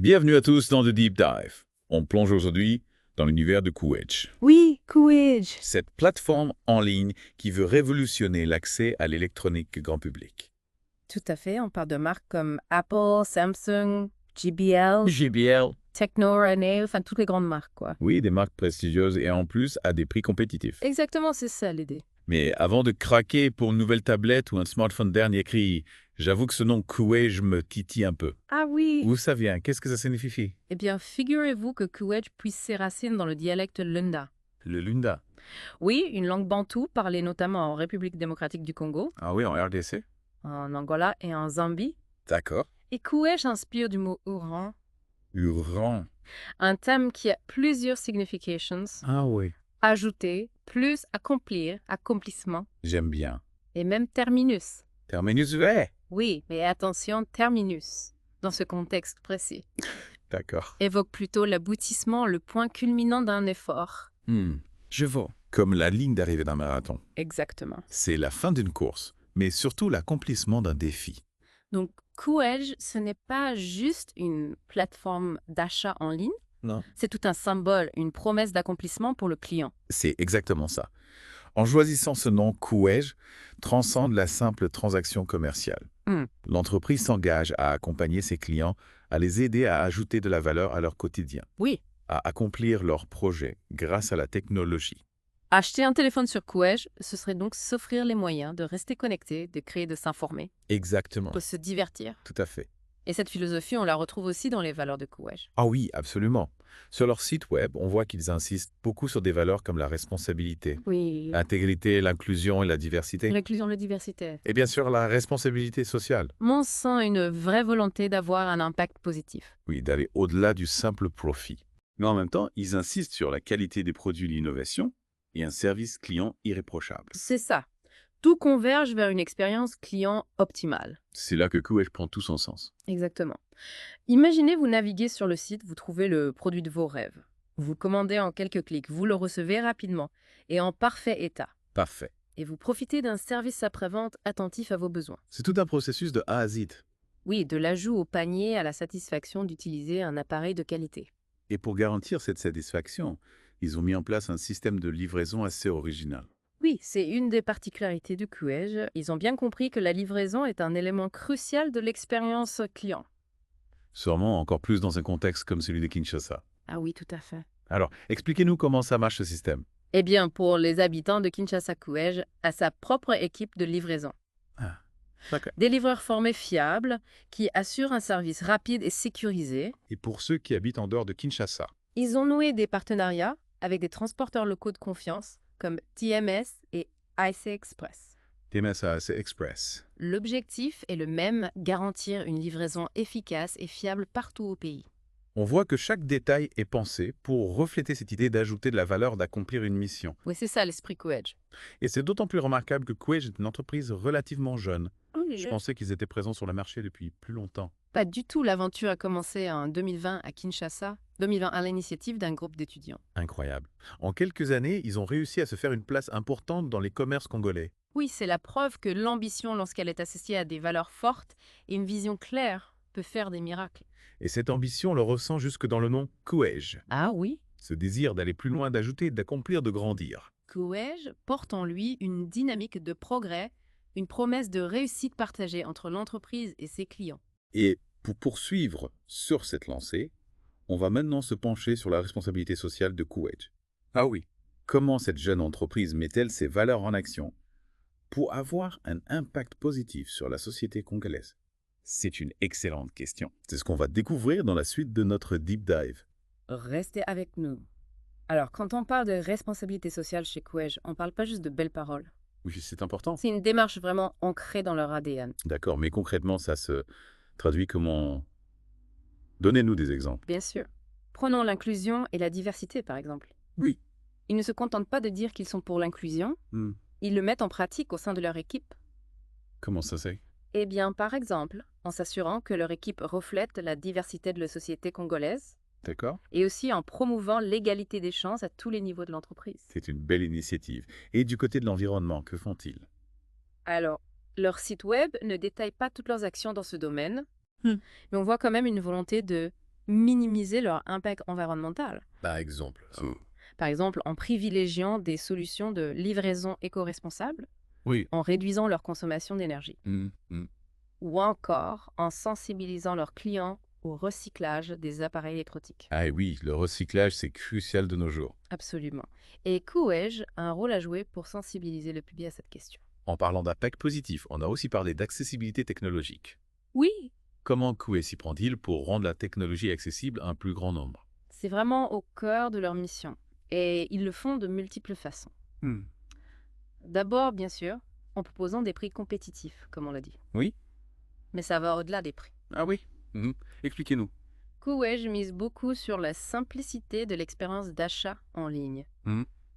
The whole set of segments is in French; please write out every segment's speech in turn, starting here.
Bienvenue à tous dans The Deep Dive. On plonge aujourd'hui dans l'univers de Coolidge, Oui, Coolidge. cette plateforme en ligne qui veut révolutionner l'accès à l'électronique grand public. Tout à fait, on parle de marques comme Apple, Samsung, JBL, JBL. Techno, Renault, enfin toutes les grandes marques, quoi. Oui, des marques prestigieuses et en plus à des prix compétitifs. Exactement, c'est ça l'idée. Mais avant de craquer pour une nouvelle tablette ou un smartphone dernier cri, j'avoue que ce nom Coolidge me titille un peu. Ah oui. Où ça vient? Qu'est-ce que ça signifie? Eh bien, figurez-vous que Coolidge puise ses racines dans le dialecte Lunda. Le Lunda. Oui, une langue bantoue parlée notamment en République démocratique du Congo, Ah oui, en RDC? en Angola et en Zambie. D'accord. Et Coolidge inspire du mot Ouran, Uran. un terme qui a plusieurs significations. Ah oui. Ajouter, plus accomplir, accomplissement, J'aime bien. et même terminus. Terminus V. Oui, mais attention, terminus, dans ce contexte précis, D'accord. évoque plutôt l'aboutissement, le point culminant d'un effort. Je vois. Comme la ligne d'arrivée d'un marathon. Exactement. C'est la fin d'une course, mais surtout l'accomplissement d'un défi. Donc, Coolidge, ce n'est pas juste une plateforme d'achat en ligne, Non. c'est tout un symbole, une promesse d'accomplissement pour le client. C'est exactement ça. En choisissant ce nom, Coolidge transcende la simple transaction commerciale. Hmm. L'entreprise s'engage à accompagner ses clients, à les aider à ajouter de la valeur à leur quotidien, Oui, à accomplir leurs projets grâce à la technologie. acheter un téléphone sur Coolidge, ce serait donc s'offrir les moyens de rester connecté, de créer, de s'informer, Exactement. de se divertir. Tout à fait. Et cette philosophie, on la retrouve aussi dans les valeurs de Coolidge. Ah oui, absolument. Sur leur site web, on voit qu'ils insistent beaucoup sur des valeurs comme la responsabilité, Oui, l'intégrité, l'inclusion et la diversité. l'inclusion, la diversité. Et bien sûr, la responsabilité sociale. On sent une vraie volonté d'avoir un impact positif. Oui, d'aller au-delà du simple profit. Mais en même temps, ils insistent sur la qualité des produits, l'innovation et un service client irréprochable. C'est ça. Tout converge vers une expérience client optimale. C'est là que Coolidge prend tout son sens. Exactement. Imaginez, vous naviguez sur le site, vous trouvez le produit de vos rêves. Vous le commandez en quelques clics, vous le recevez rapidement et en parfait état. Parfait. Et vous profitez d'un service après-vente attentif à vos besoins. C'est tout un processus de A à Z. Oui, de l'ajout au panier à la satisfaction d'utiliser un appareil de qualité. Et pour garantir cette satisfaction, ils ont mis en place un système de livraison assez original. Oui, c'est une des particularités du Coolidge. Ils ont bien compris que la livraison est un élément crucial de l'expérience client. Sûrement encore plus dans un contexte comme celui de Kinshasa. Ah oui, tout à fait. Alors, expliquez-nous comment ça marche ce système. Eh bien, pour les habitants de Kinshasa, Coolidge a sa propre équipe de livraison. Ah, d'accord. Des livreurs formés fiables qui assurent un service rapide et sécurisé. Et pour ceux qui habitent en dehors de Kinshasa? Ils ont noué des partenariats avec des transporteurs locaux de confiance comme TMS et IC Express. TMS Express. L'objectif est le même, garantir une livraison efficace et fiable partout au pays. On voit que chaque détail est pensé pour refléter cette idée d'ajouter de la valeur, d'accomplir une mission. Oui, c'est ça l'esprit Coolidge. Et c'est d'autant plus remarquable que Coolidge est une entreprise relativement jeune. Je pensais qu'ils étaient présents sur le marché depuis plus longtemps. Pas du tout, l'aventure a commencé en 2020 à Kinshasa, 2020 à l'initiative d'un groupe d'étudiants. Incroyable. En quelques années, ils ont réussi à se faire une place importante dans les commerces congolais. Oui, c'est la preuve que l'ambition, lorsqu'elle est associée à des valeurs fortes et une vision claire, peut faire des miracles. Et cette ambition le ressent jusque dans le nom Coolidge. Ah oui. Ce désir d'aller plus loin, d'ajouter, d'accomplir, de grandir. Coolidge porte en lui une dynamique de progrès, une promesse de réussite partagée entre l'entreprise et ses clients. Et pour poursuivre sur cette lancée, on va maintenant se pencher sur la responsabilité sociale de Coolidge. Ah oui. Comment cette jeune entreprise met-elle ses valeurs en action pour avoir un impact positif sur la société congolaise? C'est une excellente question. C'est ce qu'on va découvrir dans la suite de notre Deep Dive. Restez avec nous. Alors, quand on parle de responsabilité sociale chez Coolidge, on ne parle pas juste de belles paroles. Oui, c'est important. C'est une démarche vraiment ancrée dans leur ADN. D'accord, mais concrètement, ça se traduit comment? Donnez-nous des exemples. Bien sûr. Prenons l'inclusion et la diversité, par exemple. Oui. Ils ne se contentent pas de dire qu'ils sont pour l'inclusion, ils le mettent en pratique au sein de leur équipe. Comment ça c'est? Eh bien, par exemple, en s'assurant que leur équipe reflète la diversité de la société congolaise D'accord. et aussi en promouvant l'égalité des chances à tous les niveaux de l'entreprise. C'est une belle initiative. Et du côté de l'environnement, que font-ils? Alors, leur site web ne détaille pas toutes leurs actions dans ce domaine, mais on voit quand même une volonté de minimiser leur impact environnemental. Par exemple. Par exemple, en privilégiant des solutions de livraison éco-responsables, Oui. en réduisant leur consommation d'énergie, ou encore en sensibilisant leurs clients au recyclage des appareils électroniques. Ah oui, le recyclage, c'est crucial de nos jours. Absolument. Et Courage a un rôle à jouer pour sensibiliser le public à cette question. En parlant d'impact positif, on a aussi parlé d'accessibilité technologique. Oui, Comment Coué s'y prend-il pour rendre la technologie accessible à un plus grand nombre? c'est vraiment au cœur de leur mission. Et ils le font de multiples façons. D'abord, bien sûr, en proposant des prix compétitifs, comme on l'a dit. Oui. Mais ça va au-delà des prix. Ah oui. Expliquez-nous. Courage mise beaucoup sur la simplicité de l'expérience d'achat en ligne.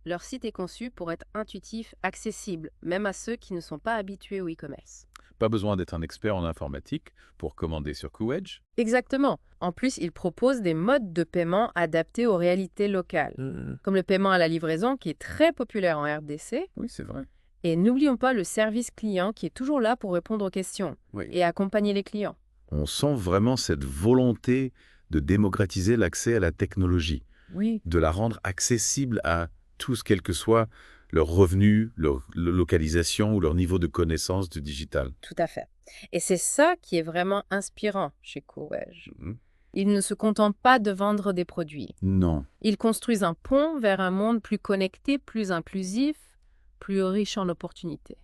Leur site est conçu pour être intuitif, accessible, même à ceux qui ne sont pas habitués au e-commerce. Pas besoin d'être un expert en informatique pour commander sur Coedge. Exactement. En plus, ils proposent des modes de paiement adaptés aux réalités locales, comme le paiement à la livraison qui est très populaire en RDC. Oui, c'est vrai. Et n'oublions pas le service client qui est toujours là pour répondre aux questions Oui. et accompagner les clients. On sent vraiment cette volonté de démocratiser l'accès à la technologie, Oui. de la rendre accessible à tous, quel que soit leur revenu, leur localisation ou leur niveau de connaissance du digital. Tout à fait. Et c'est ça qui est vraiment inspirant chez Courage. Ils ne se contentent pas de vendre des produits. Non. Ils construisent un pont vers un monde plus connecté, plus inclusif, plus riche en opportunités.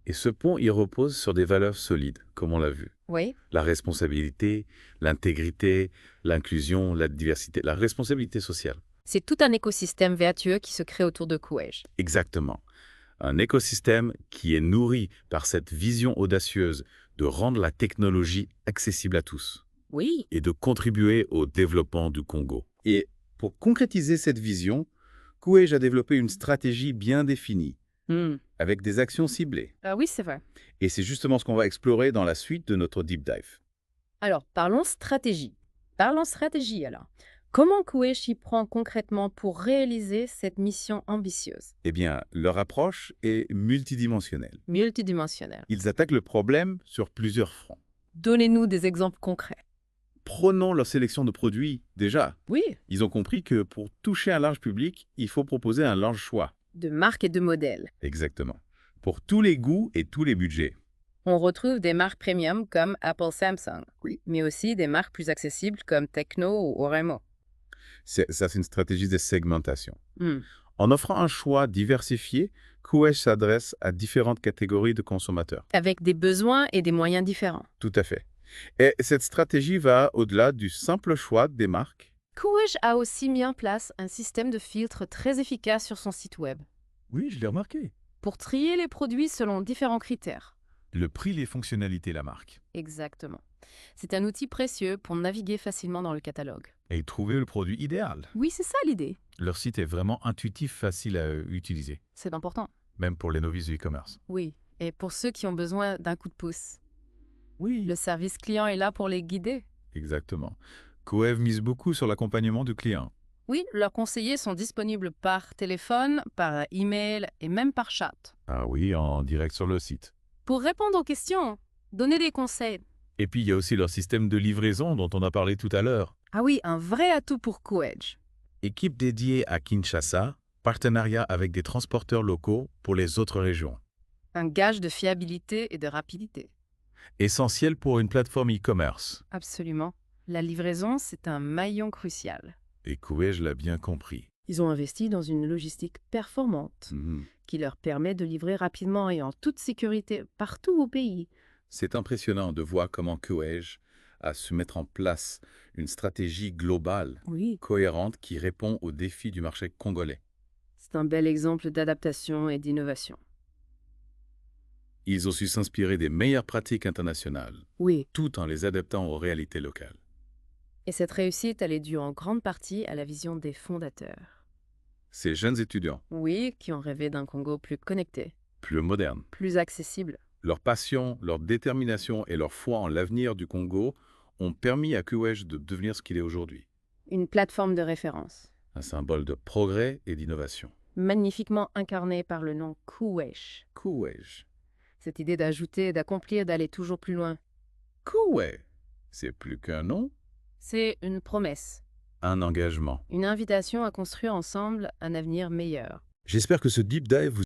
Et ce pont, il repose sur des valeurs solides, comme on l'a vu. Oui, La responsabilité, l'intégrité, l'inclusion, la diversité, la responsabilité sociale. c'est tout un écosystème vertueux qui se crée autour de Courage. Exactement. Un écosystème qui est nourri par cette vision audacieuse de rendre la technologie accessible à tous Oui. et de contribuer au développement du Congo. Et pour concrétiser cette vision, Courage a développé une stratégie bien définie, avec des actions ciblées. Ah oui, c'est vrai. Et c'est justement ce qu'on va explorer dans la suite de notre deep dive. Alors, parlons stratégie. Parlons stratégie alors. Comment Courage s'y prend concrètement pour réaliser cette mission ambitieuse? Eh bien, leur approche est multidimensionnelle. Multidimensionnelle. Ils attaquent le problème sur plusieurs fronts. Donnez-nous des exemples concrets. Prenons leur sélection de produits. Déjà, Oui. ils ont compris que pour toucher un large public, il faut proposer un large choix. De marques et de modèles. Exactement. Pour tous les goûts et tous les budgets. On retrouve des marques premium comme Apple Samsung, Oui. mais aussi des marques plus accessibles comme Tecno ou Oremo. Ça, c'est une stratégie de segmentation. En offrant un choix diversifié, Courage s'adresse à différentes catégories de consommateurs. Avec des besoins et des moyens différents. Tout à fait. Et cette stratégie va au-delà du simple choix des marques. Courage a aussi mis en place un système de filtre très efficace sur son site web Oui, je l'ai remarqué. pour trier les produits selon différents critères. Le prix, les fonctionnalités, la marque. Exactement. C'est un outil précieux pour naviguer facilement dans le catalogue. Et trouver le produit idéal. Oui, c'est ça l'idée. Leur site est vraiment intuitif, facile à utiliser, C'est important. même pour les novices du e-commerce. Oui. Et pour ceux qui ont besoin d'un coup de pouce, Oui, le service client est là pour les guider. exactement. Coev mise beaucoup sur l'accompagnement du client. Oui, leurs conseillers sont disponibles par téléphone, par email et même par chat. Ah oui, en direct sur le site. Pour répondre aux questions, donner des conseils. Et puis, il y a aussi leur système de livraison dont on a parlé tout à l'heure. Ah oui, un vrai atout pour Courage. Équipe dédiée à Kinshasa, partenariat avec des transporteurs locaux pour les autres régions. Un gage de fiabilité et de rapidité. Essentiel pour une plateforme e-commerce. Absolument. La livraison, c'est un maillon crucial. Et Courage l'a bien compris. Ils ont investi dans une logistique performante qui leur permet de livrer rapidement et en toute sécurité partout au pays. C'est impressionnant de voir comment Courage a su mettre en place une stratégie globale, Oui. cohérente, qui répond aux défis du marché congolais. C'est un bel exemple d'adaptation et d'innovation. Ils ont su s'inspirer des meilleures pratiques internationales, Oui. tout en les adaptant aux réalités locales. Et cette réussite, elle est due en grande partie à la vision des fondateurs. Ces jeunes étudiants, Oui, qui ont rêvé d'un Congo plus connecté, plus modernes, plus accessible. leur passion, leur détermination et leur foi en l'avenir du Congo ont permis à Courage de devenir ce qu'il est aujourd'hui. Une plateforme de référence, Un symbole de progrès et d'innovation. magnifiquement incarnée par le nom Courage. Courage. Cette idée d'ajouter, d'accomplir, d'aller toujours plus loin. Courage. C'est plus qu'un nom, C'est une promesse, Un engagement. une invitation à construire ensemble un avenir meilleur. J'espère que ce deep dive vous